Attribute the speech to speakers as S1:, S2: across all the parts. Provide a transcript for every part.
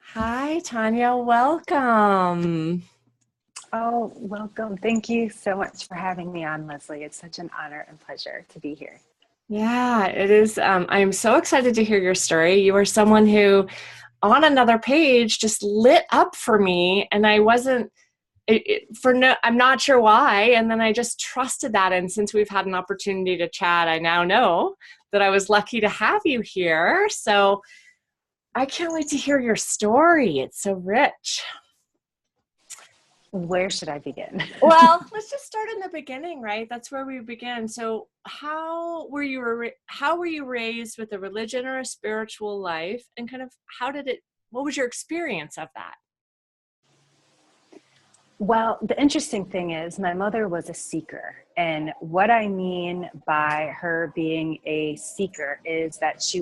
S1: Hi, Tonya. Welcome.
S2: Oh, welcome. Thank you so much for having me on, Leslie. It's such an honor and pleasure to be here.
S1: Yeah, it is. I am so excited to hear your story. You are someone who, on another page, just lit up for me, and I wasn't for no. I'm not sure why, and then I just trusted that. And since we've had an opportunity to chat, I now know that I was lucky to have you here. So I can't wait to hear your story. It's so rich.
S2: Where should I begin?
S1: Well, let's just start in the beginning, right? That's where we begin. So, how were you raised with a religion or a spiritual life, and kind of how did it? What was your experience of that?
S2: Well, the interesting thing is, my mother was a seeker. And what I mean by her being a seeker is that she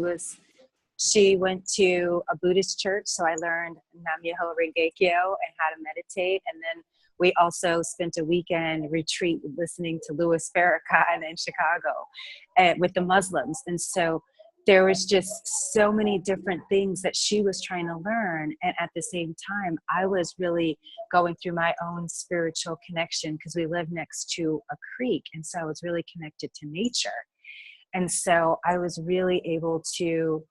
S2: went to a Buddhist church. So I learned Nam Myoho Renge Kyo and how to meditate. And then we also spent a weekend retreat listening to Louis Farrakhan in Chicago with the Muslims. And so there was just so many different things that she was trying to learn. And at the same time, I was really going through my own spiritual connection because we live next to a creek. And so I was really connected to nature. And so I was really able to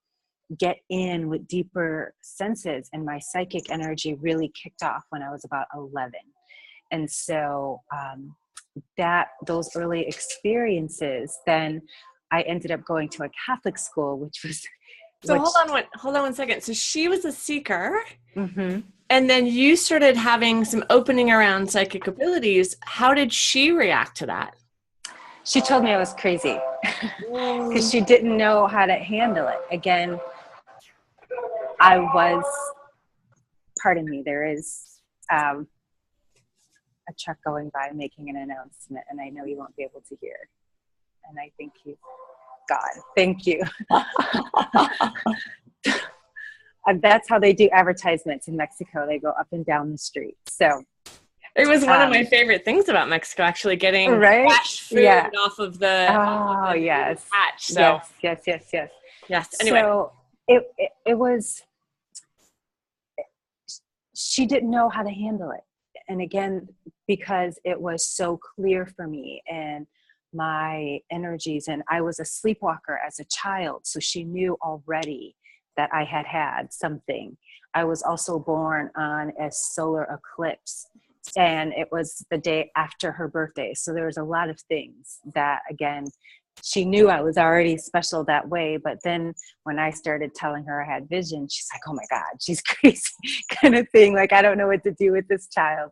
S2: get in with deeper senses, and my psychic energy really kicked off when I was about 11. And so that those early experiences, then I ended up going to a Catholic school, which was
S1: So
S2: which
S1: hold on one second. So she was a seeker,
S2: mhm.
S1: and then you started having some opening around psychic abilities. How did she react to that?
S2: She told me I was crazy because
S1: Mm.
S2: she didn't know how to handle it. Again, I was, pardon me, there is a truck going by making an announcement, and I know you won't be able to hear. And I thank you, God. Thank you. And that's how they do advertisements in Mexico. They go up and down the street. So,
S1: It was one of my favorite things about Mexico, actually getting
S2: right?
S1: fresh food
S2: Yeah.
S1: off of the
S2: Oh, yes.
S1: hatch. So
S2: Yes.
S1: anyway.
S2: So it was, she didn't know how to handle it. And again, because it was so clear for me and my energies, and I was a sleepwalker as a child. So she knew already that I had had something. I was also born on a solar eclipse, and it was the day after her birthday. So there was a lot of things that, again, she knew I was already special that way. But then when I started telling her I had vision, she's like, oh my God, she's crazy kind of thing. Like, I don't know what to do with this child.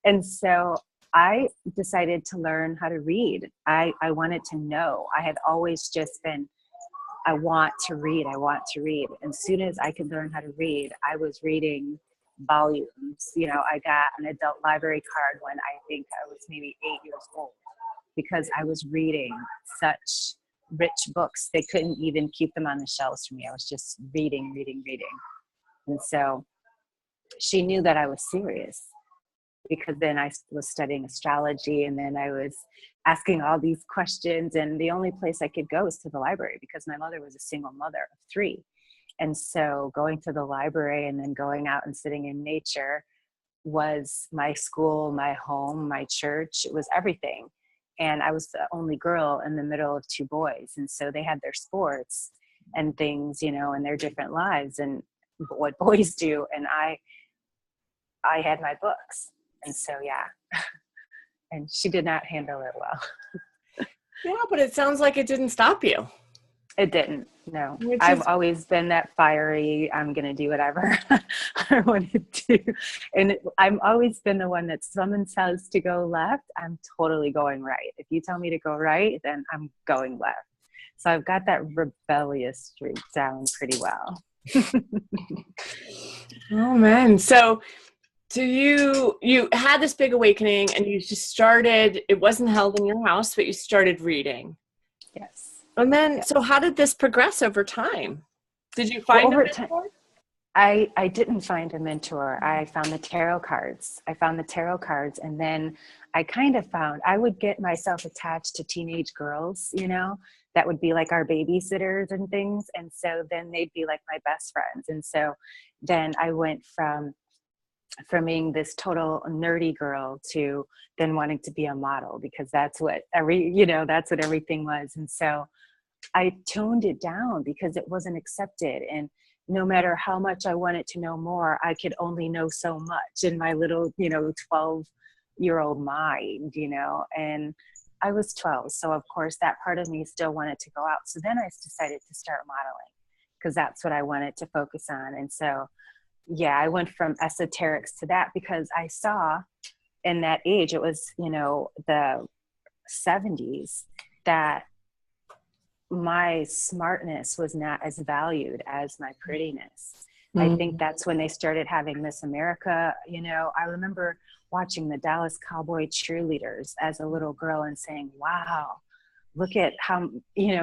S2: And so I decided to learn how to read. I wanted to know. I had always just been, I want to read. I want to read. And as soon as I could learn how to read, I was reading volumes. You know, I got an adult library card when I think I was maybe 8 years old, because I was reading such rich books. They couldn't even keep them on the shelves for me. I was just reading. And so she knew that I was serious, because then I was studying astrology, and then I was asking all these questions. And the only place I could go is to the library, because my mother was a single mother of three. And so going to the library and then going out and sitting in nature was my school, my home, my church. It was everything. And I was the only girl in the middle of two boys. And so they had their sports and things, you know, and their different lives and what boys do. And I had my books. And so, yeah. And she did not handle it well.
S1: Yeah, but it sounds like it didn't stop you.
S2: It didn't. No.
S1: Which
S2: I've
S1: is
S2: always been that fiery, I'm going to do whatever I want to do. And I've always been the one that someone says to go left, I'm totally going right. If you tell me to go right, then I'm going left. So I've got that rebellious streak down pretty well.
S1: oh man. So you had this big awakening, and you just started, it wasn't held in your house, but you started reading.
S2: Yes.
S1: And then,
S2: Yes.
S1: so how did this progress over time? Did you
S2: Well,
S1: find a
S2: over time,
S1: mentor?
S2: I didn't find a mentor. I found the tarot cards. And then I kind of found I would get myself attached to teenage girls, you know, that would be like our babysitters and things. And so then they'd be like my best friends. And so then I went from being this total nerdy girl to then wanting to be a model, because that's what that's what everything was. And so I toned it down because it wasn't accepted. And no matter how much I wanted to know more, I could only know so much in my little, 12-year-old mind, and I was 12. So of course that part of me still wanted to go out. So then I decided to start modeling because that's what I wanted to focus on. And so, yeah, I went from esoterics to that because I saw in that age, it was, the 70s, that my smartness was not as valued as my prettiness. I think that's when they started having Miss America. I remember watching the Dallas Cowboy cheerleaders as a little girl and saying, wow, look at how,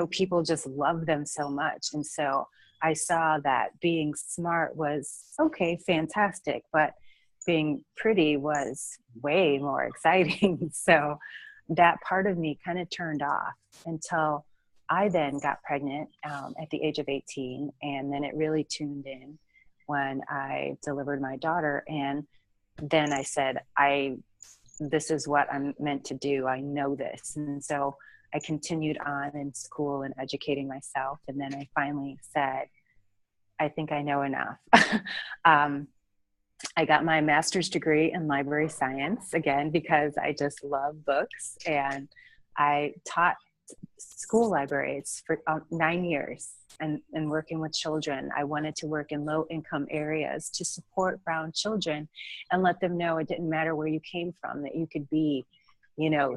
S2: people just love them so much. And so I saw that being smart was okay, fantastic, but being pretty was way more exciting. So that part of me kind of turned off until I then got pregnant at the age of 18. And then it really tuned in when I delivered my daughter. And then I said, this is what I'm meant to do. I know this. And so I continued on in school and educating myself. And then I finally said, I think I know enough. I got my master's degree in library science, again, because I just love books. And I taught school libraries for 9 years and working with children. I wanted to work in low income areas to support brown children and let them know it didn't matter where you came from, that you could be,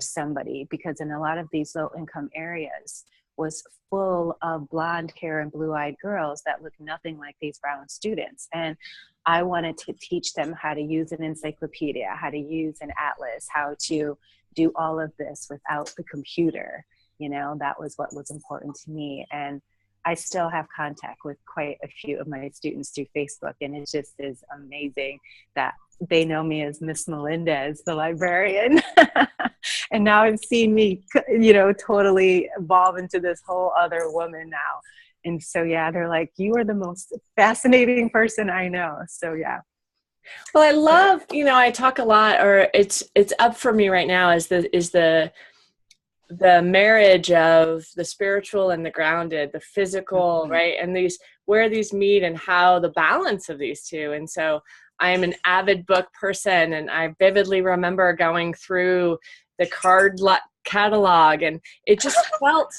S2: somebody, because in a lot of these low income areas was full of blonde hair and blue-eyed girls that looked nothing like these brown students. And I wanted to teach them how to use an encyclopedia, how to use an atlas, how to do all of this without the computer. That was what was important to me. And I still have contact with quite a few of my students through Facebook. And it just is amazing that they know me as Miss Melendez, the librarian. And now I've seen me, totally evolve into this whole other woman now. And so, yeah, they're like, you are the most fascinating person I know. So, yeah.
S1: Well, I love, I talk a lot, or it's up for me right now is the marriage of the spiritual and the grounded, the physical, right? And where these meet and how the balance of these two. And so I am an avid book person, and I vividly remember going through the card catalog, and it just felt,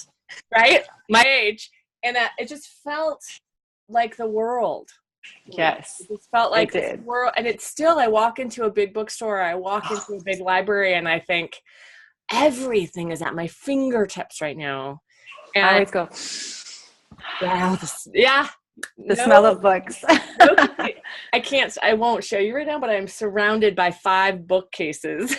S1: right? My age. And it just felt like the world.
S2: Yes.
S1: It just felt like this world. And it's still, I walk into a big bookstore, I walk into a big library, and I think, everything is at my fingertips right now. And
S2: I always go, the smell of books.
S1: I won't show you right now, but I'm surrounded by 5 bookcases.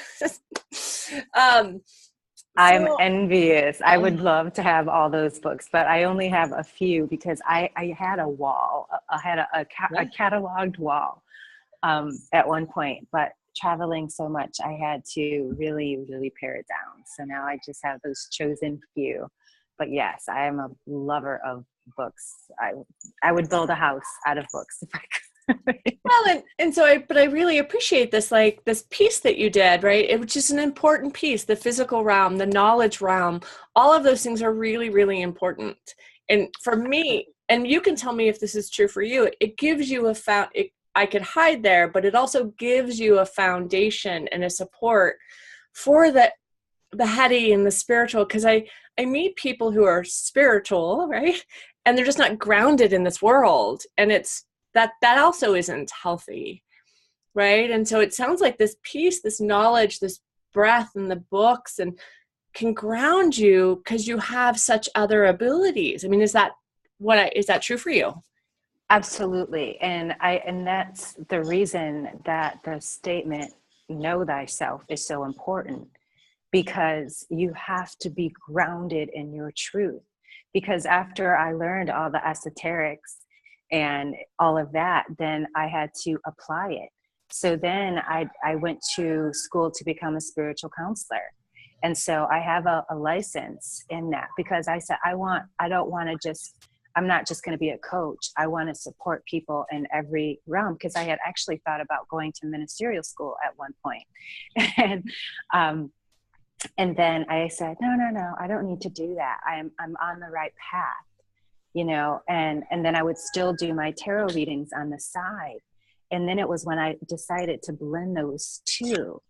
S2: I'm envious. I would love to have all those books, but I only have a few because I had a wall. I had a cataloged wall at one point, but traveling so much, I had to really, really pare it down. So now I just have those chosen few. But yes, I am a lover of books. I would build a house out of books if I could.
S1: Well, but I really appreciate this, like this piece that you did, right? Which is an important piece, the physical realm, the knowledge realm, all of those things are really, really important. And for me, and you can tell me if this is true for you, it gives you I could hide there, but it also gives you a foundation and a support for the heady and the spiritual. Because I meet people who are spiritual, right? And they're just not grounded in this world. And it's that also isn't healthy, right? And so it sounds like this piece, this knowledge, this breath and the books and can ground you because you have such other abilities. I mean, is that true for you?
S2: Absolutely. And that's the reason that the statement, know thyself, is so important, because you have to be grounded in your truth. Because after I learned all the esoterics and all of that, then I had to apply it. So then I went to school to become a spiritual counselor. And so I have a license in that, because I said, I'm not just going to be a coach. I want to support people in every realm, because I had actually thought about going to ministerial school at one point. And then I said, no, I don't need to do that. I'm on the right path, and then I would still do my tarot readings on the side. And then it was when I decided to blend those two,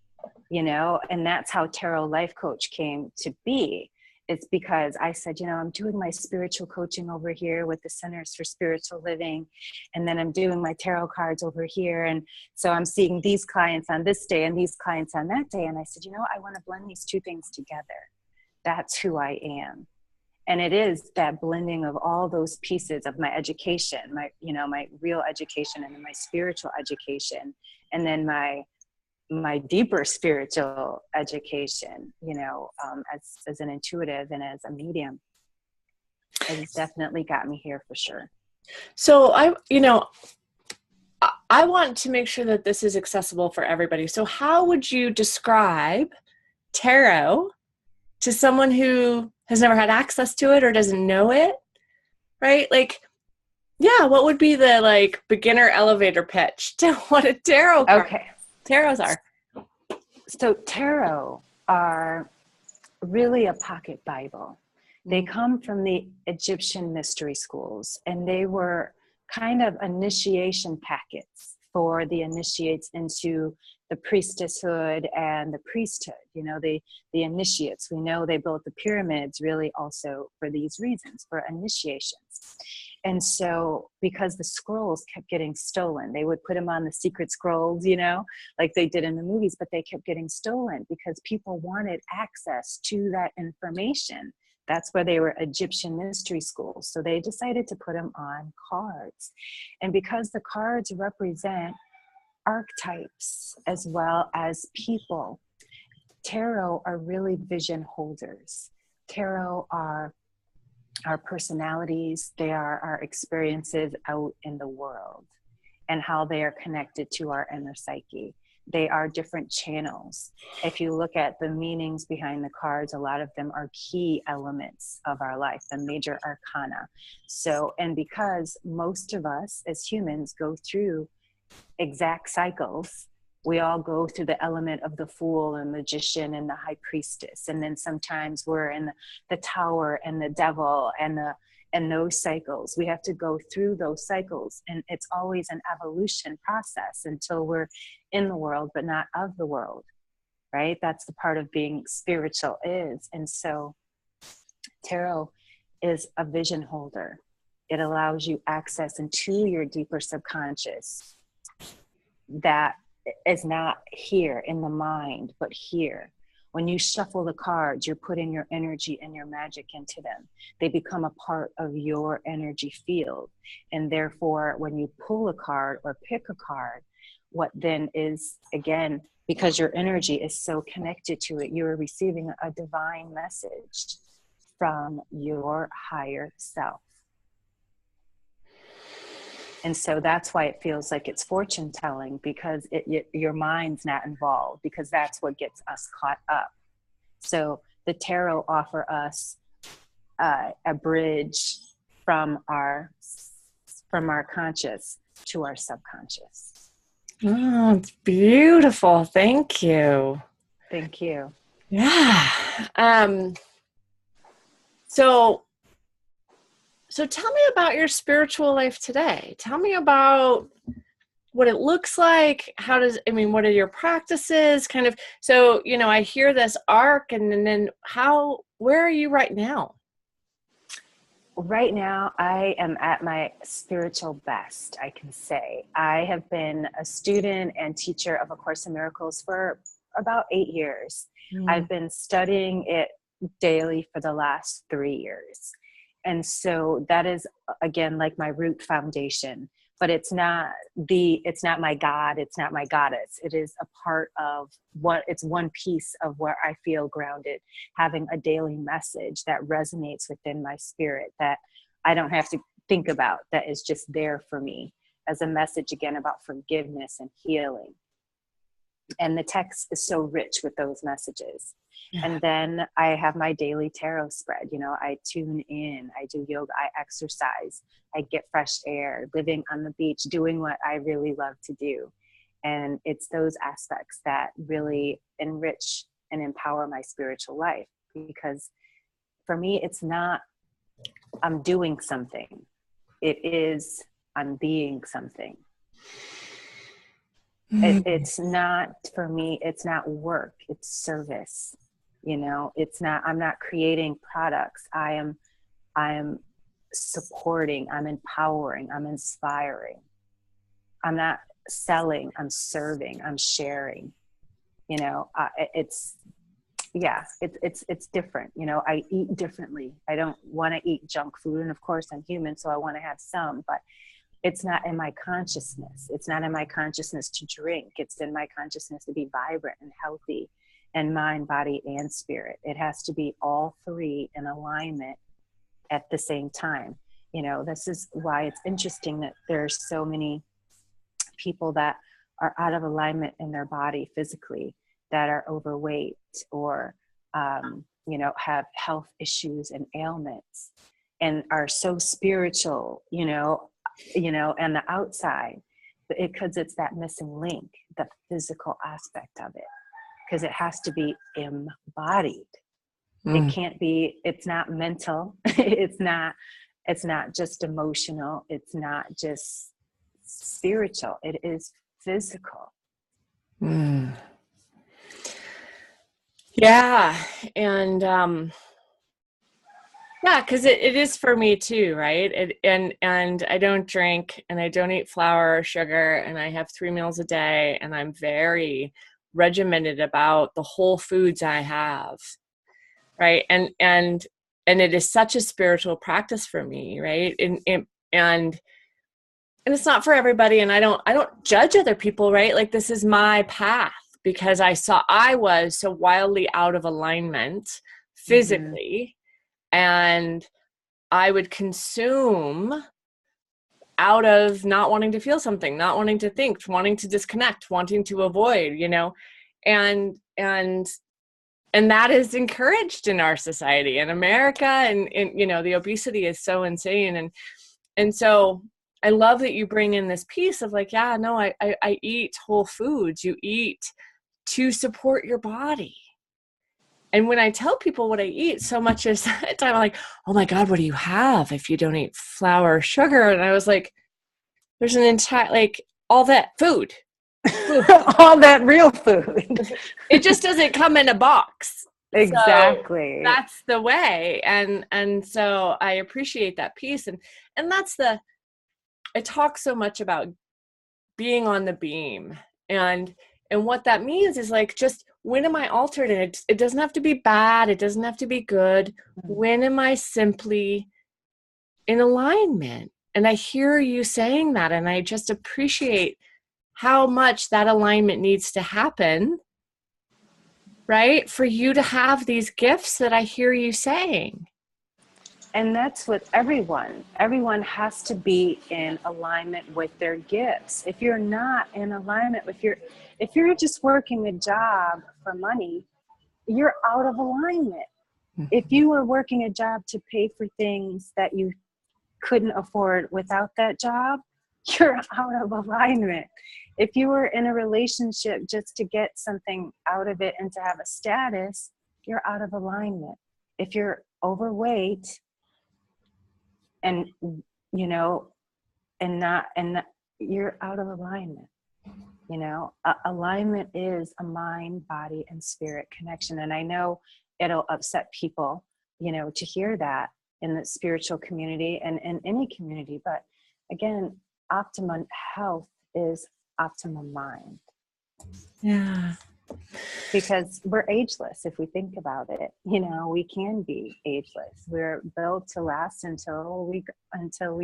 S2: and that's how Tarot Life Coach came to be. It's because I said, I'm doing my spiritual coaching over here with the Centers for Spiritual Living. And then I'm doing my tarot cards over here. And so I'm seeing these clients on this day and these clients on that day. And I said, I want to blend these two things together. That's who I am. And it is that blending of all those pieces of my education, my real education, and then my spiritual education, and then my deeper spiritual education, as an intuitive and as a medium. It's definitely got me here for sure.
S1: So I want to make sure that this is accessible for everybody. So how would you describe tarot to someone who has never had access to it or doesn't know it, right? What would be the beginner elevator pitch to what a tarot card?
S2: Okay.
S1: Tarots are.
S2: So tarot are really a pocket Bible. They come from the Egyptian mystery schools, and they were kind of initiation packets for the initiates into the priestesshood and the priesthood. The initiates, we know they built the pyramids really also for these reasons, for initiations. And so because the scrolls kept getting stolen, they would put them on the secret scrolls, like they did in the movies, but they kept getting stolen because people wanted access to that information. That's where they were Egyptian mystery schools. So they decided to put them on cards. And because the cards represent archetypes as well as people, tarot are really vision holders. Tarot are our personalities, they are our experiences out in the world and how they are connected to our inner psyche. They are different channels. If you look at the meanings behind the cards, a lot of them are key elements of our life, the major arcana. So, and because most of us as humans go through exact cycles, we all go through the element of the fool and magician and the high priestess. And then sometimes we're in the tower and the devil and those cycles. We have to go through those cycles. And it's always an evolution process until we're in the world, but not of the world, right? That's the part of being spiritual is. And so tarot is a vision holder. It allows you access into your deeper subconscious that is not here in the mind, but here. When you shuffle the cards, you're putting your energy and your magic into them. They become a part of your energy field. And therefore, when you pull a card or pick a card, what then is, again, because your energy is so connected to it, you're receiving a divine message from your higher self. And so that's why it feels like it's fortune telling, because your mind's not involved, because that's what gets us caught up. So the tarot offer us a bridge from our conscious to our subconscious.
S1: Oh, it's beautiful. Thank you.
S2: Thank you.
S1: Yeah. So tell me about your spiritual life today. Tell me about what it looks like. What are your practices? So, I hear this arc, and then where are you right now?
S2: Right now, I am at my spiritual best, I can say. I have been a student and teacher of A Course in Miracles for about 8 years. I've been studying it daily for the last 3 years. And so that is, again, like my root foundation, but it's not my God, it's not my goddess. It is a part of it's one piece of where I feel grounded, having a daily message that resonates within my spirit, that I don't have to think about, that is just there for me as a message, again, about forgiveness and healing. And the text is so rich with those messages. And then I have my daily tarot spread. I tune in, I do yoga, I exercise, I get fresh air, living on the beach, doing what I really love to do. And it's those aspects that really enrich and empower my spiritual life, because for me, it's not I'm doing something. It is I'm being something. It's not, for me, it's not work, it's service. It's not, I'm not creating products. I am supporting, I'm empowering, I'm inspiring. I'm not selling, I'm serving, I'm sharing. It's different. I eat differently. I don't want to eat junk food. And of course I'm human, so I want to have some, but it's not in my consciousness. It's not in my consciousness to drink. It's in my consciousness to be vibrant and healthy and mind, body, and spirit. It has to be all three in alignment at the same time. This is why it's interesting that there's so many people that are out of alignment in their body physically, that are overweight or, have health issues and ailments, and are so spiritual, and the outside, because it's that missing link, the physical aspect of it, because it has to be embodied. It can't be, it's not mental. it's not just emotional. It's not just spiritual. It is physical.
S1: Yeah. And, because it is for me too, right? And I don't drink, and I don't eat flour or sugar, and I have 3 meals a day, and I'm very regimented about the whole foods I have, right? And it is such a spiritual practice for me, right? And it's not for everybody, and I don't judge other people, right? Like, this is my path, because I was so wildly out of alignment physically. And I would consume out of not wanting to feel something, not wanting to think, wanting to disconnect, wanting to avoid, and that is encouraged in our society, in America, and the obesity is so insane. And so I love that you bring in this piece of like, yeah, no, I eat whole foods. You eat to support your body. And when I tell people what I eat, so much of the time I'm like, oh my God, what do you have if you don't eat flour or sugar? And I was like, there's an entire, like, all that food.
S2: All that real food.
S1: It just doesn't come in a box.
S2: Exactly.
S1: So that's the way. And so I appreciate that piece. And that's I talk so much about being on the beam. And what that means is like, just, when am I altered? And it doesn't have to be bad. It doesn't have to be good. When am I simply in alignment? And I hear you saying that, and I just appreciate how much that alignment needs to happen, right? For you to have these gifts that I hear you saying.
S2: And that's with everyone. Everyone has to be in alignment with their gifts. If you're not in alignment, if you're just working a job for money, you're out of alignment. If you were working a job to pay for things that you couldn't afford without that job, you're out of alignment. If you were in a relationship just to get something out of it and to have a status, you're out of alignment. If you're overweight and you're out of alignment. Alignment is a mind, body, and spirit connection. And I know it'll upset people, to hear that in the spiritual community and in any community. But again, optimum health is optimum mind.
S1: Yeah.
S2: Because we're ageless if we think about it. We can be ageless. We're built to last until we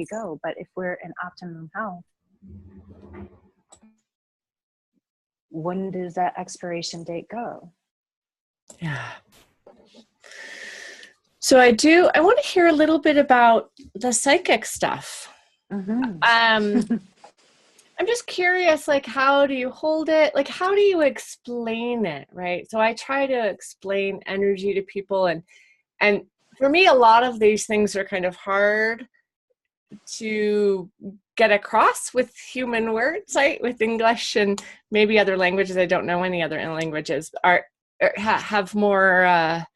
S2: go. But if we're in optimum health, when does that expiration date go?
S1: Yeah. So I want to hear a little bit about the psychic stuff. I'm just curious, like, how do you hold it? Like, how do you explain it, right? So I try to explain energy to people, and for me, a lot of these things are kind of hard to get across with human words, right? With English and maybe other languages. I don't know any other languages have more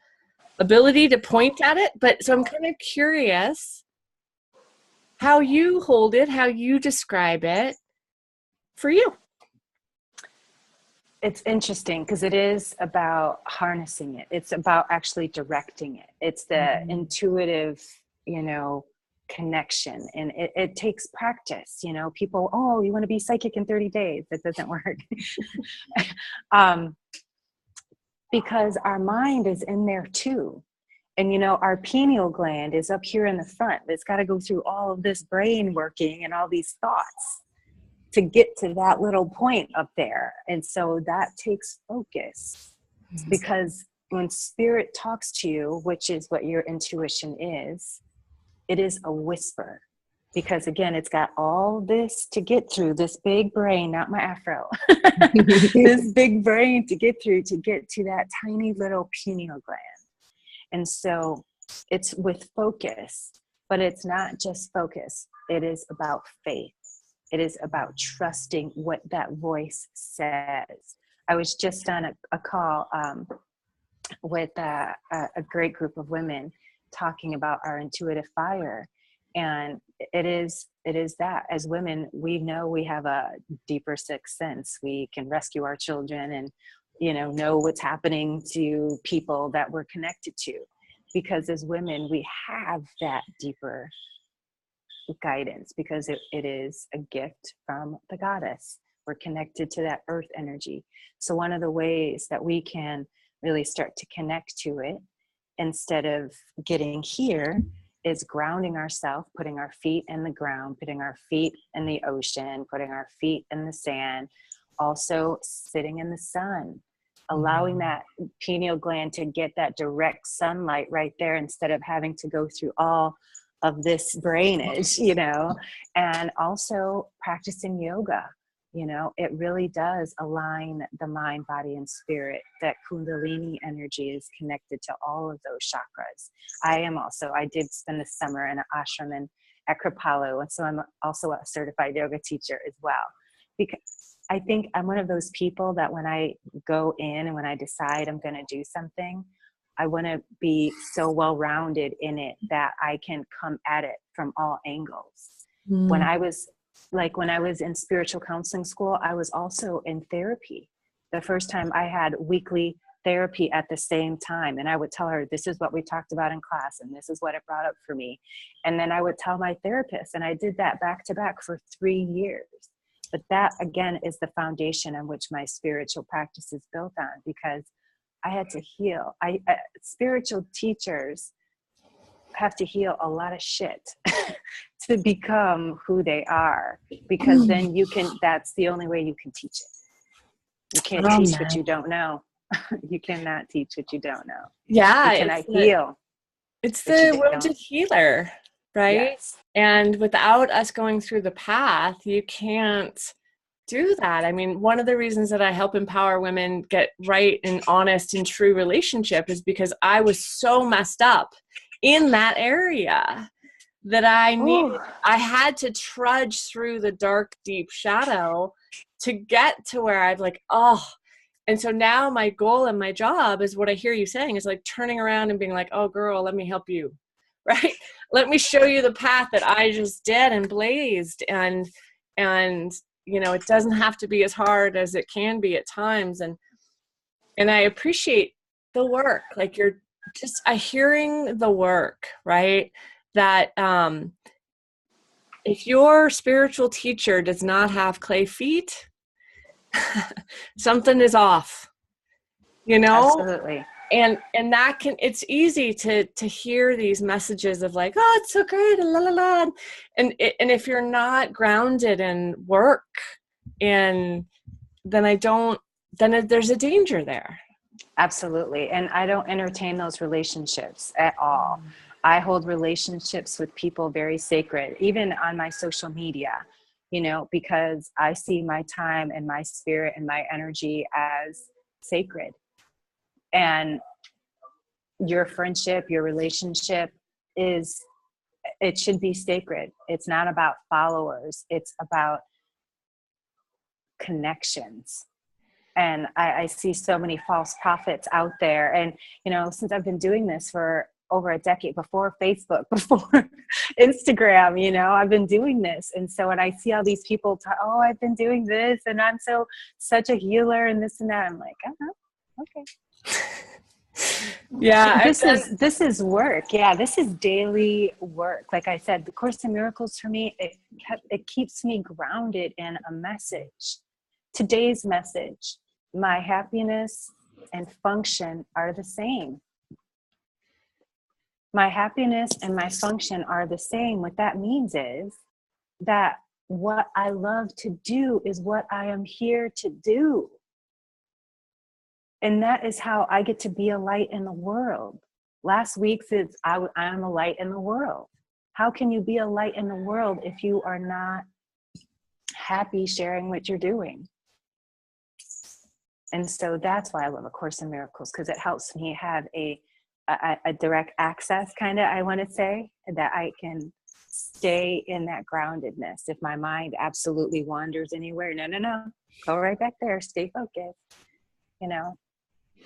S1: ability to point at it. But so I'm kind of curious how you hold it, how you describe it for you.
S2: It's interesting because it is about harnessing it. It's about actually directing it. It's the intuitive, connection. And it takes practice. People, oh, you want to be psychic in 30 days. That doesn't work. Because our mind is in there too. And, our pineal gland is up here in the front. It's got to go through all of this brain working and all these thoughts to get to that little point up there. And so that takes focus, because when spirit talks to you, which is what your intuition is, it is a whisper, because again, it's got all this to get through, this big brain, not my afro, this big brain to get through, to get to that tiny little pineal gland. And so it's with focus, but it's not just focus. It is about faith. It is about trusting what that voice says. I was just on a call with a great group of women talking about our intuitive fire. And it is that as women, we know we have a deeper sixth sense. We can rescue our children and, know what's happening to people that we're connected to. Because as women, we have that deeper guidance, because it is a gift from the goddess. We're connected to that earth energy. So one of the ways that we can really start to connect to it, instead of getting here, is grounding ourselves, putting our feet in the ground, putting our feet in the ocean, putting our feet in the sand, also sitting in the sun, allowing that pineal gland to get that direct sunlight right there, instead of having to go through all of this brainage, and also practicing yoga. It really does align the mind, body, and spirit. That Kundalini energy is connected to all of those chakras. I did spend the summer in an ashram in Kripalu, and so I'm also a certified yoga teacher as well. Because I think I'm one of those people that when I go in and when I decide I'm going to do something, I want to be so well-rounded in it that I can come at it from all angles. When I was in spiritual counseling school, I was also in therapy. The first time I had weekly therapy at the same time. And I would tell her, this is what we talked about in class, and this is what it brought up for me. And then I would tell my therapist, and I did that back to back for 3 years. But that, again, is the foundation on which my spiritual practice is built on, because I had to heal. Spiritual teachers have to heal a lot of shit to become who they are, because then that's the only way you can teach it. You can't teach what you don't know. You cannot teach what you don't know.
S1: Yeah.
S2: You cannot heal.
S1: It's the wounded healer, right?
S2: Yes.
S1: And without us going through the path, you can't do that. I mean, one of the reasons that I help empower women get right and honest and true relationship is because I was so messed up in that area that I had to trudge through the dark, deep shadow to get to where I've and so now my goal and my job is what I hear you saying is like turning around and being like, oh girl, let me help you, right? Let me show you the path that I just did and blazed. And it doesn't have to be as hard as it can be at times. And I appreciate the work. Like you're just hearing the work, right? That if your spiritual teacher does not have clay feet, something is off,
S2: Absolutely.
S1: And that it's easy to hear these messages of like, oh, it's so great, and la la la, and if you're not grounded in work, and then there's a danger there.
S2: Absolutely. And I don't entertain those relationships at all. I hold relationships with people very sacred, even on my social media. because I see my time and my spirit and my energy as sacred. And your friendship, your relationship it should be sacred. It's not about followers. It's about connections. And I see so many false prophets out there. And, since I've been doing this for over a decade, before Facebook, before Instagram, I've been doing this. And so when I see all these people talk, oh, I've been doing this and I'm such a healer and this and that, I'm like, okay.
S1: Yeah.
S2: This is work. Yeah. This is daily work. Like I said, the Course in Miracles for me, it keeps me grounded in a message. Today's message, my happiness and function are the same. My happiness and my function are the same. What that means is that what I love to do is what I am here to do. And that is how I get to be a light in the world. Last week said, I'm a light in the world. How can you be a light in the world if you are not happy sharing what you're doing? And so that's why I love A Course in Miracles, because it helps me have a direct access, kind of, I want to say, that I can stay in that groundedness. If my mind absolutely wanders anywhere, no, go right back there, stay focused,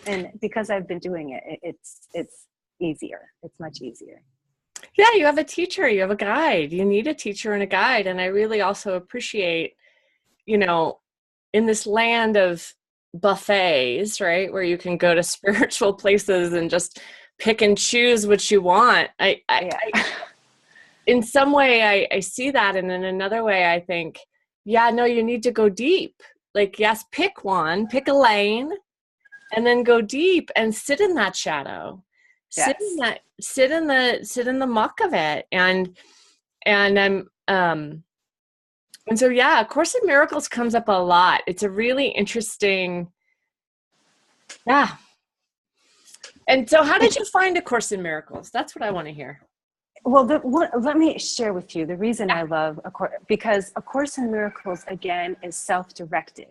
S2: and because I've been doing it, it's easier. It's much easier.
S1: Yeah, you have a teacher, you have a guide. You need a teacher and a guide. And I really also appreciate, in this land of buffets, right, where you can go to spiritual places and just pick and choose what you want. I in some way, I see that. And in another way, I think, yeah, no, you need to go deep. Like, yes, pick a lane, and then go deep and sit in that shadow.
S2: Yes.
S1: Sit in the muck of it. And so, yeah, A Course in Miracles comes up a lot. It's a really interesting, yeah. And so how did you find A Course in Miracles? That's what I want to hear.
S2: Well, let me share with you the reason I love because A Course in Miracles, again, is self-directed.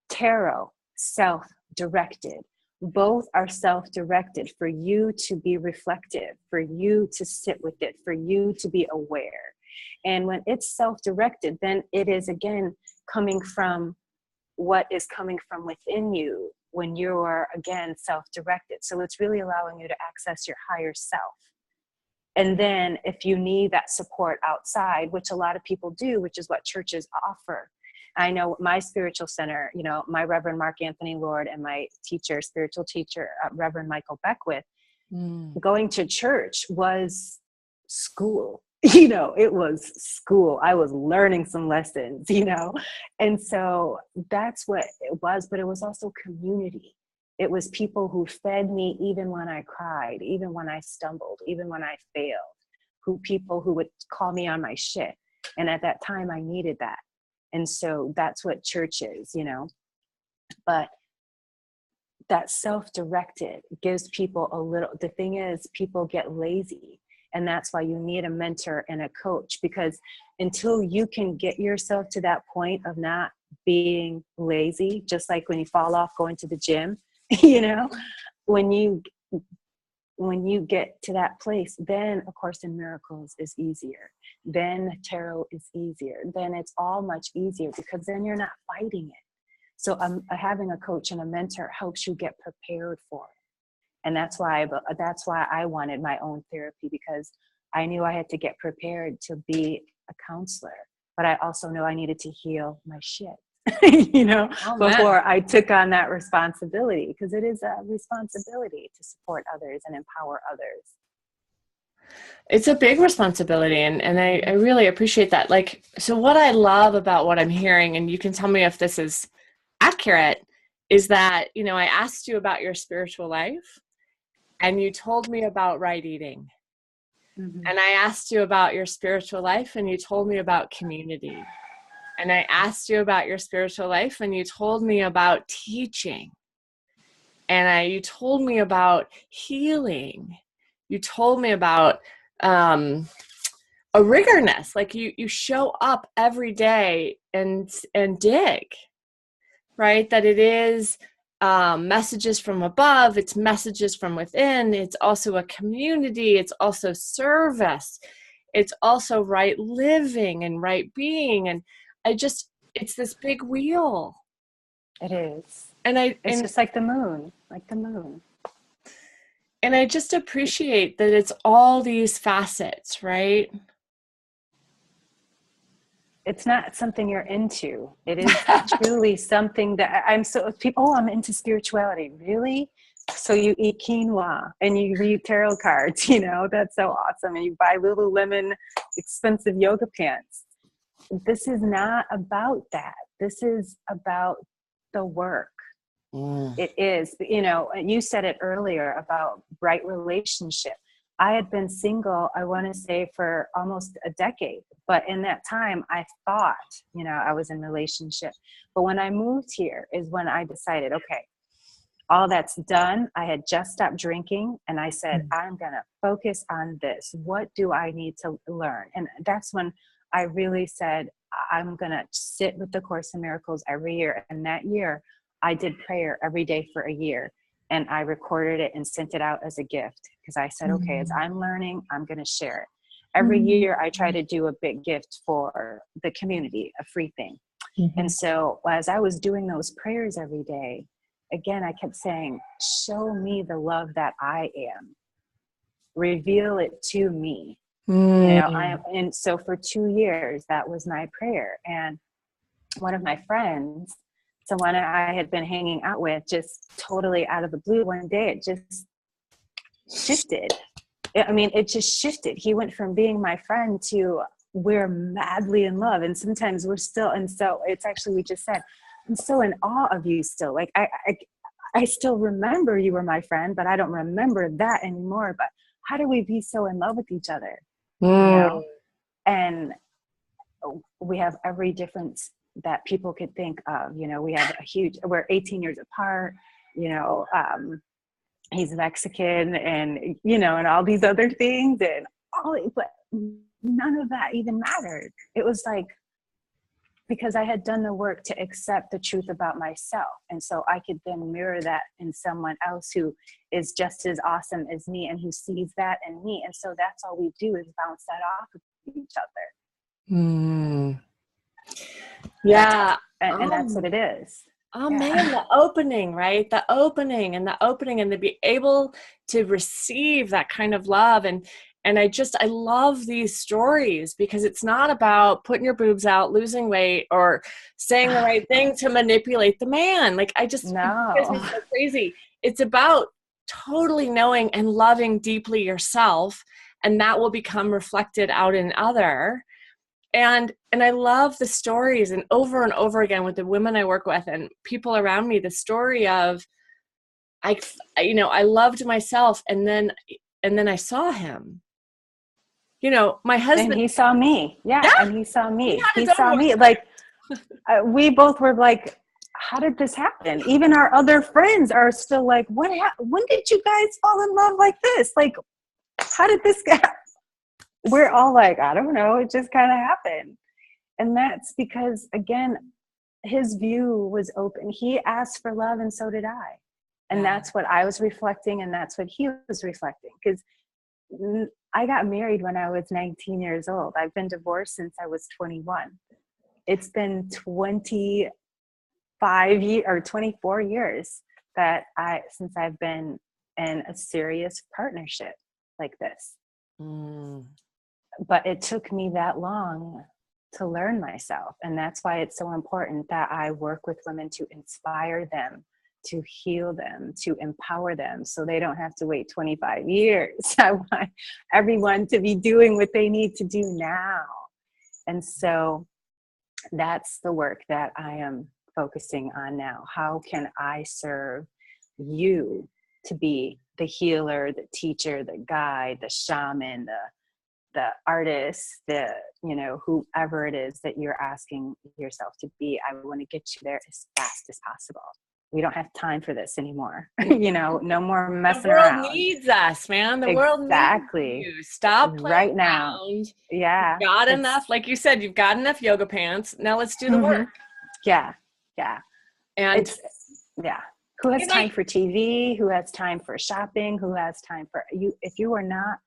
S2: Tarot, self-directed. Both are self-directed for you to be reflective, for you to sit with it, for you to be aware. And when it's self-directed, then it is, again, coming from what is coming from within you when you are, again, self-directed. So it's really allowing you to access your higher self. And then if you need that support outside, which a lot of people do, which is what churches offer. I know my spiritual center, my Reverend Mark Anthony Lord and my teacher, spiritual teacher, Reverend Michael Beckwith, going to church was school. It was school. I was learning some lessons, and so that's what it was. But it was also community. It was people who fed me even when I cried, even when I stumbled, even when I failed, people who would call me on my shit. And at that time, I needed that. And so that's what church is, but that self-directed gives people the thing is, people get lazy. And that's why you need a mentor and a coach, because until you can get yourself to that point of not being lazy, just like when you fall off going to the gym, when you get to that place, then A Course in Miracles is easier. Then tarot is easier. Then it's all much easier because then you're not fighting it. So having a coach and a mentor helps you get prepared for it. And that's why I wanted my own therapy, because I knew I had to get prepared to be a counselor, but I also knew I needed to heal my shit, before I took on that responsibility, because it is a responsibility to support others and empower others.
S1: It's a big responsibility. And I really appreciate that. Like, so what I love about what I'm hearing, and you can tell me if this is accurate, is that, I asked you about your spiritual life and you told me about right eating. Mm-hmm. And I asked you about your spiritual life and you told me about community. And I asked you about your spiritual life and you told me about teaching. And you told me about healing. You told me about a rigorness, like you show up every day and dig, right? That it is messages from above, it's messages from within, it's also a community, it's also service, it's also right living and right being. And it's this big wheel.
S2: It is.
S1: And
S2: It's just like the moon,
S1: And I just appreciate that it's all these facets, right?
S2: It's not something you're into. It is truly something that I'm into spirituality. Really? So you eat quinoa and you read tarot cards, that's so awesome. And you buy Lululemon expensive yoga pants. This is not about that. This is about the work. It is, you said it earlier about right relationship. I had been single, I want to say, for almost a decade. But in that time, I thought, I was in relationship. But when I moved here is when I decided, okay, all that's done. I had just stopped drinking. And I said, I'm going to focus on this. What do I need to learn? And that's when I really said, I'm going to sit with the Course in Miracles every year. And that year, I did prayer every day for a year. And I recorded it and sent it out as a gift because I said, okay, as I'm learning, I'm going to share it. Every year I try to do a big gift for the community, a free thing. And so as I was doing those prayers every day, again, I kept saying, show me the love that I am. Reveal it to me. And so for 2 years, that was my prayer. And one of my friends, someone I had been hanging out with, just totally out of the blue one day, it just shifted. It just shifted. He went from being my friend to we're madly in love. And sometimes we're still, and so it's actually, we just said, I'm so in awe of you still. Like I still remember you were my friend, but I don't remember that anymore. But how do we be so in love with each other? And we have every difference that people could think of. We have we're 18 years apart, he's Mexican and, and all these other things and but none of that even mattered. It was like, because I had done the work to accept the truth about myself. And so I could then mirror that in someone else who is just as awesome as me and who sees that in me. And so that's all we do is bounce that off of each other.
S1: Yeah.
S2: And that's what it is.
S1: Oh man, the opening, right? The opening and to be able to receive that kind of love. And I love these stories because it's not about putting your boobs out, losing weight, or saying the right thing to manipulate the man. Like
S2: No.
S1: It's so crazy. It's about totally knowing and loving deeply yourself, and that will become reflected out in other. And I love the stories, and over again with the women I work with and people around me, the story of I loved myself, and then I saw him. My husband.
S2: And he saw me. Yeah. And he saw me. He saw me. Like we both were like, how did this happen? Even our other friends are still like, when did you guys fall in love like this? Like, how did this happen? We're all like, I don't know. It just kind of happened. And that's because, again, his view was open. He asked for love and so did I. And that's what I was reflecting. And that's what he was reflecting. Because I got married when I was 19 years old. I've been divorced since I was 21. It's been 25 years or 24 years since I've been in a serious partnership like this. But it took me that long to learn myself. And that's why it's so important that I work with women to inspire them, to heal them, to empower them so they don't have to wait 25 years. I want everyone to be doing what they need to do now. And so that's the work that I am focusing on now. How can I serve you to be the healer, the teacher, the guide, the shaman, the artist, whoever it is that you're asking yourself to be? I want to get you there as fast as possible. we don't have time for this anymore. No more messing
S1: The world
S2: around.
S1: needs us, man. The world
S2: Exactly.
S1: needs you. Stop playing
S2: Right now.
S1: around.
S2: Yeah.
S1: You've got enough, like you said, you've got enough yoga pants. Now let's do the work.
S2: Yeah.
S1: And
S2: who has time for TV? Who has time for shopping? Who has time for you? If you are not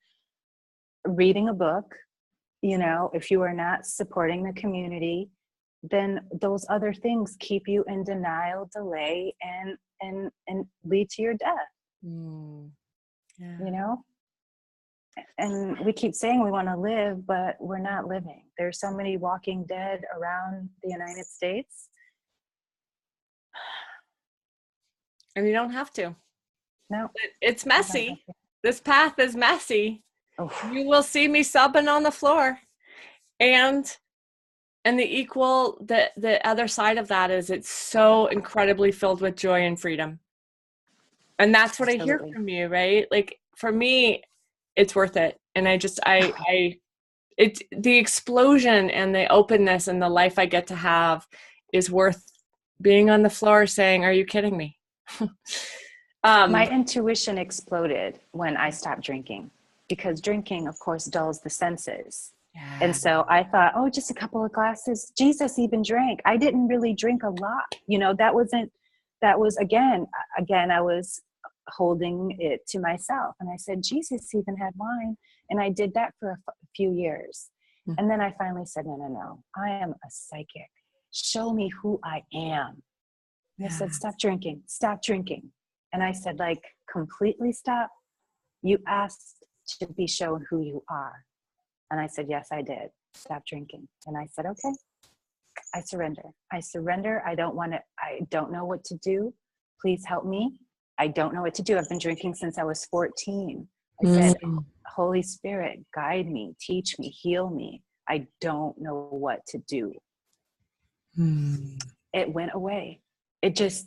S2: reading a book, if you are not supporting the community, then those other things keep you in denial, delay, and lead to your death. And we keep saying we want to live, but we're not living. There's so many walking dead around the United States.
S1: And you don't have to.
S2: No.
S1: It's messy. This path is messy.
S2: Oh.
S1: You will see me sobbing on the floor. And the other side of that is it's so incredibly filled with joy and freedom. And that's what I hear from you, right? Like, for me, it's worth it. And it's the explosion and the openness and the life I get to have is worth being on the floor saying, are you kidding me?
S2: My intuition exploded when I stopped drinking, because drinking, of course, dulls the senses. Yeah. And so I thought, just a couple of glasses. Jesus even drank. I didn't really drink a lot. That was again, I was holding it to myself. And I said, Jesus even had wine. And I did that for a few years. Mm-hmm. And then I finally said, no, I am a psychic. Show me who I am. And I said, stop drinking. And I said, completely stop. You asked to be shown who you are. And I said, yes, I did. Stop drinking. And I said, okay, I surrender. I don't know what to do. Please help me. I don't know what to do. I've been drinking since I was 14. I said, Holy Spirit, guide me, teach me, heal me. I don't know what to do. It went away. It just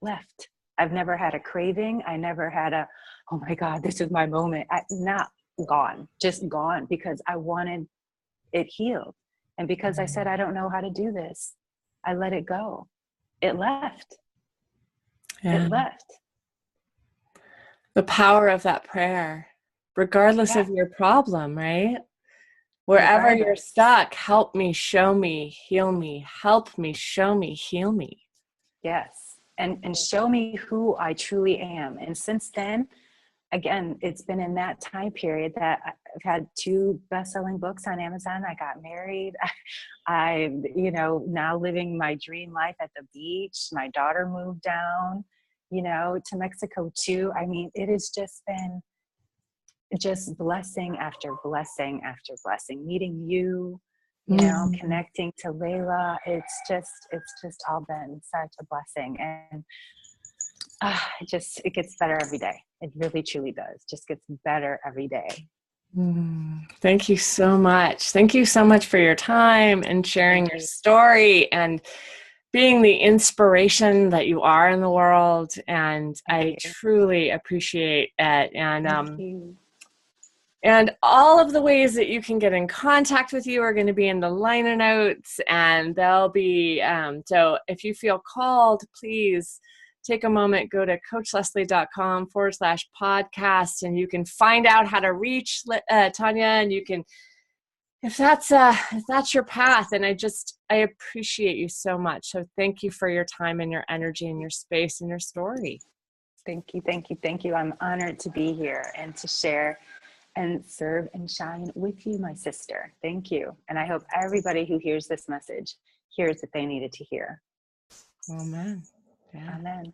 S2: left. I've never had a craving. I never had oh my God, this is my moment. Not gone, just gone, because I wanted it healed. And because I said, I don't know how to do this, I let it go. It left. It left.
S1: The power of that prayer, regardless of your problem, right? Wherever you're stuck, help me, show me, heal me. Help me, show me, heal me.
S2: Yes. And show me who I truly am. And since then, again, it's been in that time period that I've had 2 best-selling books on Amazon. I got married. I'm, now living my dream life at the beach. My daughter moved down, to Mexico too. I mean, it has just been blessing after blessing after blessing. Meeting you, connecting to Layla. It's just all been such a blessing. And it gets better every day. It really, truly does. Just gets better every day.
S1: Thank you so much. Thank you so much for your time and sharing your story and being the inspiration that you are in the world. And I truly appreciate it. And all of the ways that you can get in contact with you are going to be in the liner notes, and they'll be, so if you feel called, please take a moment, go to coachleslie.com/podcast, and you can find out how to reach Tonya, and you can, if that's your path. And I appreciate you so much. So thank you for your time and your energy and your space and your story.
S2: Thank you. I'm honored to be here and to share and serve and shine with you, my sister. Thank you. And I hope everybody who hears this message hears what they needed to hear.
S1: Amen.
S2: Yeah. Amen.